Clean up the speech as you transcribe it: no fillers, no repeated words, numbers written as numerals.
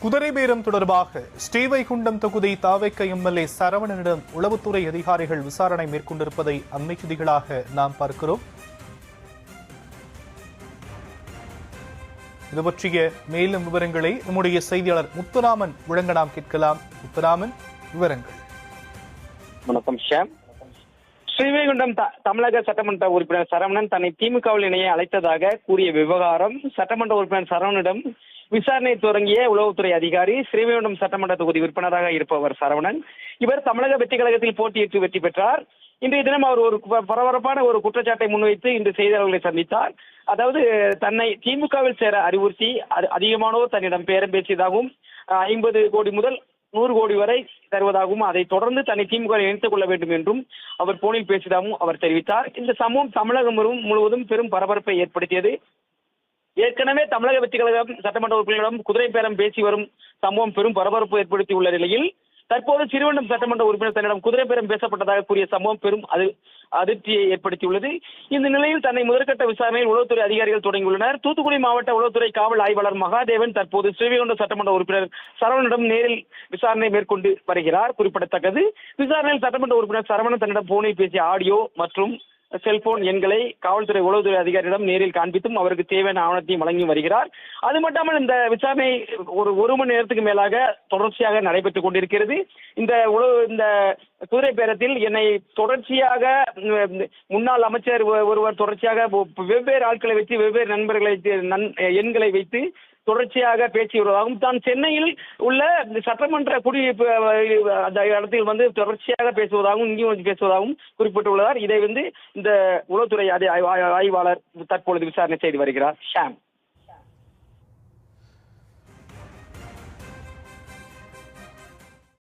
குதிரை பேரம் தொடர்பாக ஸ்ரீவைகுண்டம் தொகுதி தாவேக்க எம்எல்ஏ சரவணனிடம் உளவுத்துறை அதிகாரிகள் விசாரணை மேற்கொண்டிருப்பதை அண்மை செய்திகளாக நாம் பார்க்கிறோம். இது பற்றிய மேலும் விவரங்களை நம்முடைய செய்தியாளர் முத்துராமன் வழங்க நாம் கேட்கலாம். முத்துராமன், விவரங்கள். வணக்கம் ஷாம். ஸ்ரீவைகுண்டம் தமிழக சட்டமன்ற உறுப்பினர் சரவணன் தன்னை திமுகவில் இணைய அழைத்ததாக கூறிய விவகாரம் சட்டமன்ற உறுப்பினர் சரவணனிடம் விசாரணை தொடங்கிய உளவுத்துறை அதிகாரி. ஸ்ரீவைகுண்டம் சட்டமன்ற தொகுதி உறுப்பினராக இருப்பவர் சரவணன். இவர் தமிழக வெற்றி கழகத்தில் போட்டியிட்டு வெற்றி பெற்றார். இன்றைய தினம் அவர் ஒரு பரபரப்பான ஒரு குற்றச்சாட்டை முன்வைத்து இன்று செய்தியாளர்களை சந்தித்தார். அதாவது தன்னை திமுகவில் சேர அறிவுறுத்தி அதிகமானோர் தன்னிடம் பேரம் பேசியதாகவும் 50 கோடி முதல் 100 கோடி வரை தருவதாகவும் அதை தொடர்ந்து தன்னை திமுக இணைத்துக் கொள்ள வேண்டும் என்றும் அவர் போனில் பேசியதாகவும் அவர் தெரிவித்தார். இந்த சம்பவம் தமிழகம் முழுவதும் பெரும் பரபரப்பை ஏற்படுத்தியது. ஏற்கனவே தமிழக வெற்றி கழகம் சட்டமன்ற உறுப்பினர்களிடம் குதிரை பேரம் பேசி வரும் சம்பவம் பெரும் பரபரப்பு ஏற்படுத்தியுள்ள நிலையில் தற்போது ஸ்ரீவைகுண்டம் சட்டமன்ற உறுப்பினர் தன்னிடம் குதிரை பேரம் பேசப்பட்டதாக கூறிய சம்பவம் பெரும் அதிர்ச்சியை ஏற்படுத்தியுள்ளது. இந்த நிலையில் தன்னை முதற்கட்ட விசாரணையில் உளவுத்துறை அதிகாரிகள் தொடங்கியுள்ளனர். தூத்துக்குடி மாவட்ட உளவுத்துறை காவல் ஆய்வாளர் மகாதேவன் தற்போது ஸ்ரீவைகுண்டம் சட்டமன்ற உறுப்பினர் சரவணனிடம் நேரில் விசாரணை மேற்கொண்டு வருகிறார். குறிப்பிடத்தக்கது, விசாரணையில் சட்டமன்ற உறுப்பினர் சரவணன் தன்னிடம் போனில் பேசிய ஆடியோ மற்றும் செல்போன் எண்களை காவல்துறை உளவுத்துறை அதிகாரியிடம் நேரில் காண்பித்தும் அவருக்கு தேவையான ஆவணத்தையும் வழங்கி வருகிறார். அது மட்டுமல் இந்த விசாரணை ஒரு மணி நேரத்துக்கு மேலாக தொடர்ச்சியாக நடைபெற்றுக் கொண்டிருக்கிறது. இந்த குதிரை பேரத்தில் என்னை தொடர்ச்சியாக முன்னாள் அமைச்சர் ஒருவர் தொடர்ச்சியாக வெவ்வேறு ஆட்களை வைத்து வெவ்வேறு நண்பர்களை எண்களை வைத்து தொடர்ச்சியாக பேசி வருவதாகவும் தான் சென்னையில் உள்ள சட்டமன்ற குடியிருப்பு அந்த இடத்தில் தொடர்ச்சியாக பேசுவதாகவும் இங்கேயும் பேசுவதாகவும் குறிப்பிட்டுள்ளார். இதை இந்த உளவுத்துறை ஆய்வாளர் தற்பொழுது விசாரணை செய்து வருகிறார். ஷாம்.